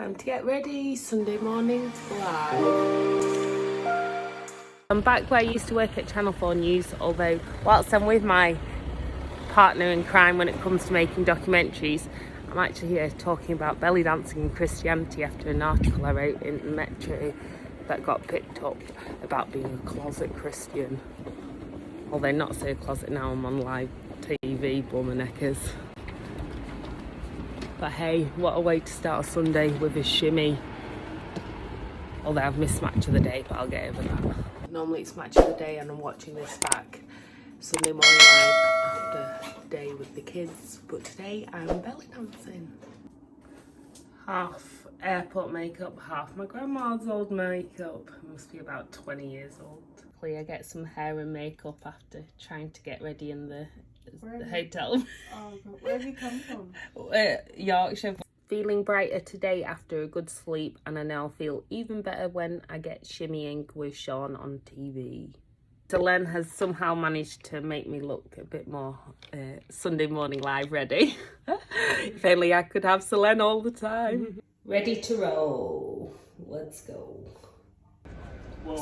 Time to get ready, Sunday morning live. I'm back where I used to work at Channel 4 News, although whilst I'm with my partner in crime when it comes to making documentaries, I'm actually here talking about belly dancing and Christianity after an article I wrote in the Metro that got picked up about being a closet Christian. Although not so closet now, I'm on live TV, bummerneckers. But hey, what a way to start a Sunday with a shimmy. Although I've missed match of the day, but I'll get over that. Normally it's match of the day and I'm watching this back Sunday morning live after a day with the kids. But today I'm belly dancing. Half airport makeup, half my grandma's old makeup. Must be about 20 years old. I get some hair and makeup after trying to get ready in the hotel. Oh God, where have you come from? Yorkshire. Feeling brighter today after a good sleep, and I now feel even better when I get shimmying with Sean on TV. Selene has somehow managed to make me look a bit more Sunday morning live ready. If only I could have Selene all the time. Ready to roll. Let's go.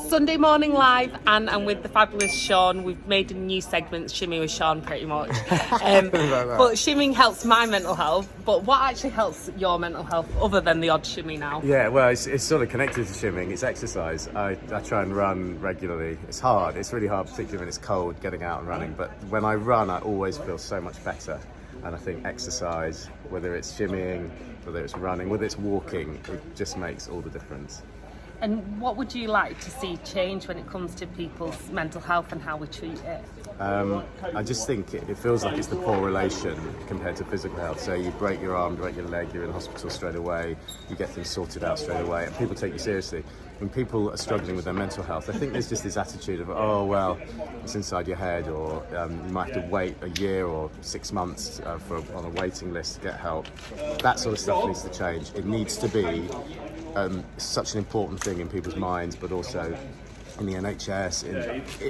Sunday morning live, and I'm with the fabulous Sean. We've made a new segment, Shimmy with Sean, pretty much. But shimmying helps my mental health. But what actually helps your mental health other than the odd shimmy now? Yeah, well, it's sort of connected to shimmying. It's exercise. I try and run regularly. It's hard. It's really hard, particularly when it's cold, getting out and running. But when I run, I always feel so much better. And I think exercise, whether it's shimmying, whether it's running, whether it's walking, it just makes all the difference. And what would you like to see change when it comes to people's mental health and how we treat it? I just think it feels like it's the poor relation compared to physical health. So you break your arm, break your leg, you're in hospital straight away, you get things sorted out straight away, and people take you seriously. When people are struggling with their mental health, I think there's just this attitude of, oh, well, it's inside your head, or you might have to wait a year or 6 months on a waiting list to get help. That sort of stuff needs to change. It needs to be such an important thing in people's minds, but also in the NHS,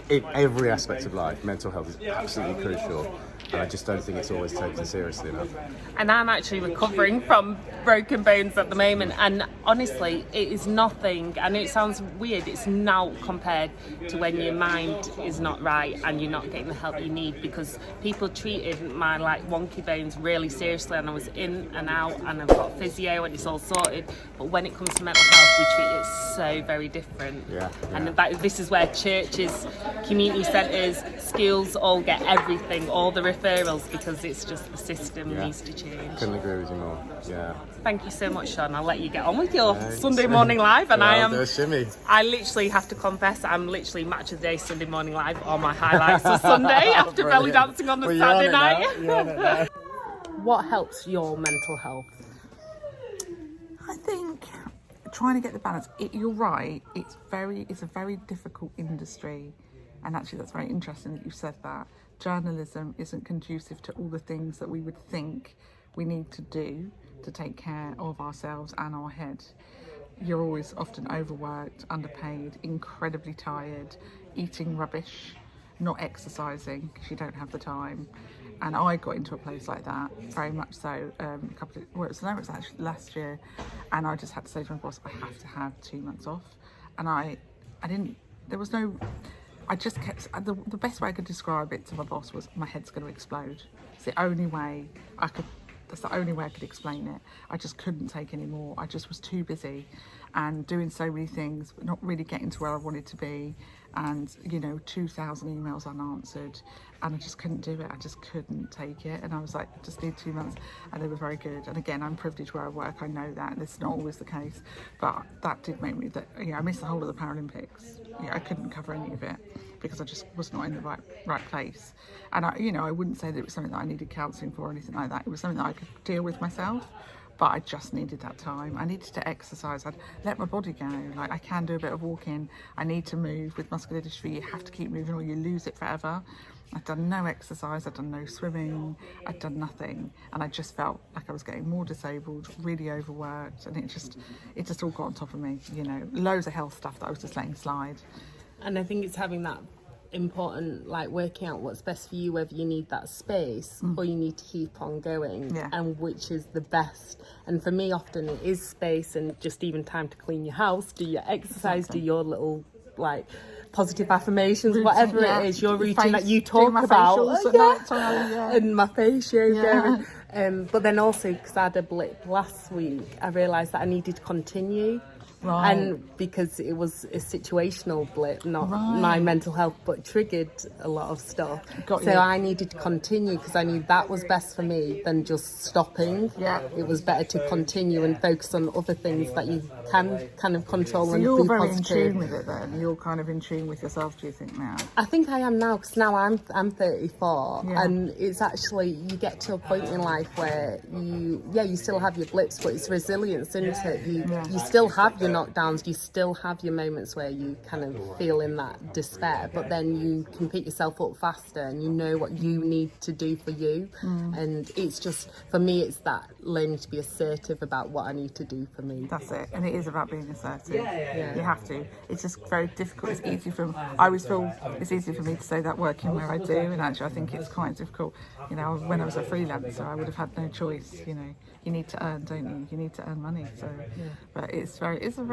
in every aspect of life. Mental health is absolutely crucial, and I just don't think it's always taken seriously enough. And I'm actually recovering from broken bones at the moment, and honestly, it is nothing, and it sounds weird, it's now compared to when your mind is not right and you're not getting the help you need, because people treated my wonky bones really seriously, and I was in and out, and I've got physio and it's all sorted. But when it comes to mental health, we treat it so very different. And this is where churches, community centres, schools all get everything, all the referrals, because it's just the system needs to change. Couldn't agree with you more. Yeah. Thank you so much, Sean. I'll let you get on with your Sunday morning live, and I literally have to confess, I'm literally match of the day Sunday morning live on my highlights of Sunday after belly dancing on the Saturday night. What helps your mental health? I think trying to get the balance. You're right. It's a very difficult industry, and actually that's very interesting that you said that. Journalism isn't conducive to all the things that we would think we need to do to take care of ourselves and our head. You're always often overworked, underpaid, incredibly tired, eating rubbish, not exercising because you don't have the time. And I got into a place like that, very much so, it was actually last year, and I just had to say to my boss, I have to have 2 months off. And I just kept, the best way I could describe it to my boss was, my head's going to explode. It's the only way that's the only way I could explain it. I just couldn't take any more. I just was too busy and doing so many things, not really getting to where I wanted to be. And, 2,000 emails unanswered, and I just couldn't do it. I just couldn't take it. And I was like, I just need 2 months. And they were very good. And again, I'm privileged where I work. I know that. This is not always the case. But that did make me, I missed the whole of the Paralympics. I couldn't cover any of it because I just was not in the right place. And I wouldn't say that it was something that I needed counselling for or anything like that. It was something that I could deal with myself. But I just needed that time. I needed to exercise. I'd let my body go. I can do a bit of walking. I need to move. With muscular dystrophy, you have to keep moving or you lose it forever. I'd done no exercise. I'd done no swimming. I'd done nothing. And I just felt like I was getting more disabled, really overworked. And it just all got on top of me, Loads of health stuff that I was just letting slide. And I think it's having that important, like working out what's best for you, whether you need that space or you need to keep on going, and which is the best. And for me, often it is space and just even time to clean your house, do your exercise, do your little like positive affirmations, routine, whatever it is, your routine that you talk about, and my face yoga. But then also, because I had a blip last week, I realised that I needed to continue. Right. And because it was a situational blip, not my mental health, but triggered a lot of stuff. I needed to continue because I knew that was best for me than just stopping. Yeah. It was better to continue and focus on other things that you can kind of control, so and be positive. You're very in tune with it then? You're kind of in tune with yourself, do you think, now? I think I am now, because now I'm 34, and it's actually, you get to a point in life where you still have your blips, but it's resilience, isn't it? You still have your knockdowns, you still have your moments where you kind of feel in that despair, but then you can pick yourself up faster and you know what you need to do for you. And it's just, for me, it's that learning to be assertive about what I need to do for me. That's it, and it is about being assertive. You have to. It's just very difficult. It's easy I always feel it's easy for me to say that working where I do, and actually I think it's quite difficult. You know, when I was a freelancer, I would have had no choice. You know, you need to earn, don't you? You need to earn money. So, but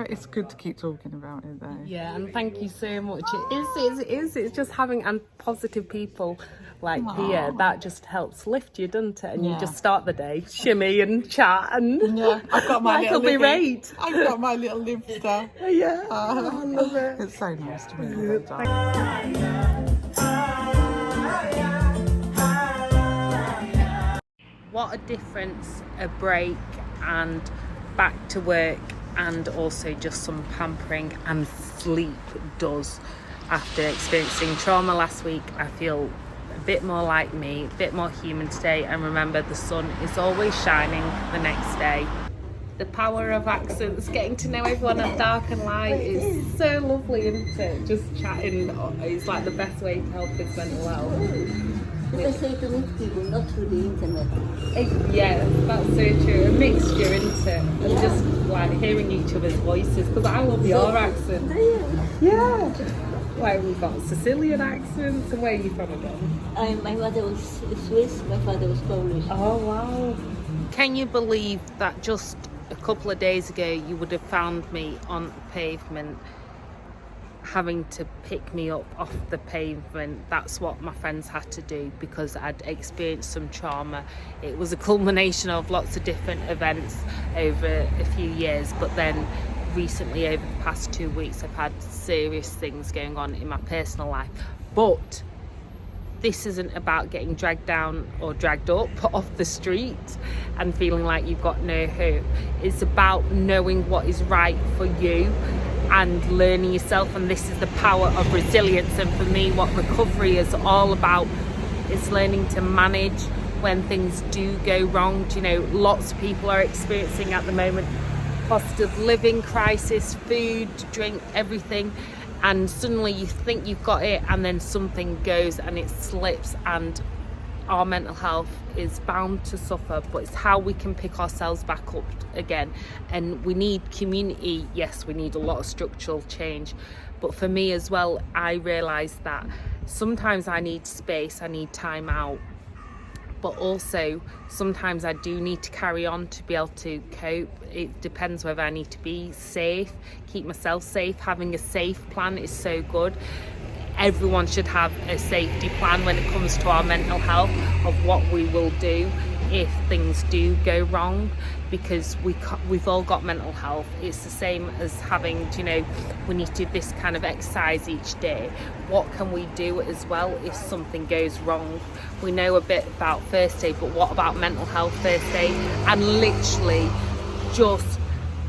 it's good to keep talking about it though. Yeah, and thank you so much. It is. It's just having positive people like here that just helps lift you, doesn't it? And you just start the day, shimmy and chat, and I've got my little be right. I've got my little lifter. I love it. It's so nice to meet you. What a difference a break and back to work and also just some pampering and sleep does. After experiencing trauma last week, I feel a bit more like me, a bit more human today, and remember the sun is always shining the next day. The power of accents, getting to know everyone at dark and light is so lovely, isn't it? Just chatting is like the best way to help with mental health. Because they can meet people, not through the internet. Yeah, that's so true. A mixture, isn't it? And just like hearing each other's voices, because I love your accent. Yeah. Like we've got Sicilian accents. And where are you from again? My mother was Swiss, my father was Polish. Oh wow. Can you believe that just a couple of days ago you would have found me on the pavement having to pick me up off the pavement? That's what my friends had to do because I'd experienced some trauma. It was a culmination of lots of different events over a few years, but then recently over the past 2 weeks I've had serious things going on in my personal life. But this isn't about getting dragged down or dragged up off the street and feeling like you've got no hope. It's about knowing what is right for you and learning yourself, and this is the power of resilience. And for me, what recovery is all about is learning to manage when things do go wrong. You know, lots of people are experiencing at the moment cost of living crisis, food, drink, everything, and suddenly you think you've got it and then something goes and it slips, and our mental health is bound to suffer, but it's how we can pick ourselves back up again. And we need community. Yes, we need a lot of structural change, but for me as well, I realised that sometimes I need space, I need time out, but also sometimes I do need to carry on to be able to cope. It depends whether I need to be safe, keep myself safe. Having a safe plan is so good. Everyone should have a safety plan when it comes to our mental health, of what we will do if things do go wrong, because we've all got mental health. It's the same as having, you know, we need to do this kind of exercise each day. What can we do as well if something goes wrong? We know a bit about first aid, but what about mental health first aid? And literally just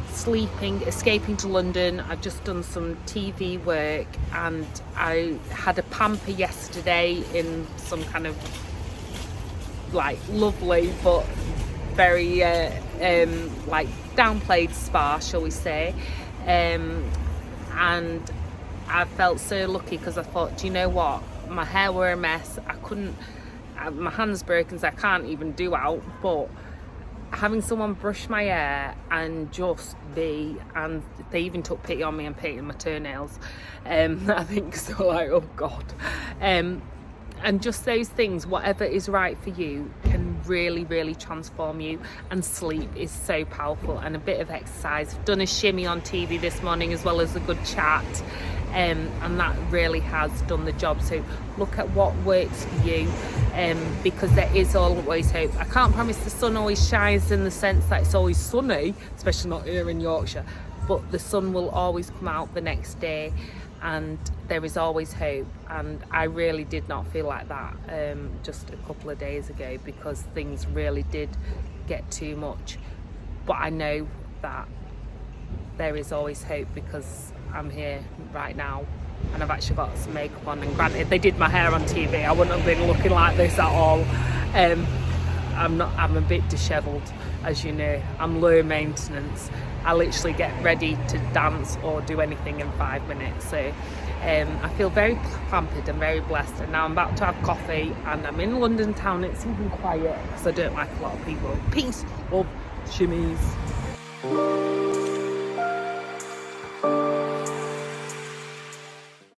sleeping, escaping to London. I've just done some TV work and I had a pamper yesterday in some kind of like lovely but very like downplayed spa, shall we say, and I felt so lucky because I thought, do you know what, my hair were a mess, I couldn't, my hand's broken so I can't even do out, but having someone brush my hair and just be, and they even took pity on me and painted my toenails. I think so, like, oh God. And just those things, whatever is right for you, can really, really transform you. And sleep is so powerful, and a bit of exercise. I've done a shimmy on TV this morning as well as a good chat, and that really has done the job. So look at what works for you, because there is always hope. I can't promise the sun always shines in the sense that it's always sunny, especially not here in Yorkshire, but the sun will always come out the next day, and there is always hope. And I really did not feel like that just a couple of days ago, because things really did get too much. But I know that there is always hope, because I'm here right now and I've actually got some makeup on, and granted they did my hair on TV, I wouldn't have been looking like this at all. I'm a bit dishevelled, as you know. I'm low maintenance. I literally get ready to dance or do anything in 5 minutes. So I feel very pampered and very blessed. And now I'm about to have coffee, and I'm in London town. It's even quiet because I don't like a lot of people. Peace, love, shimmies.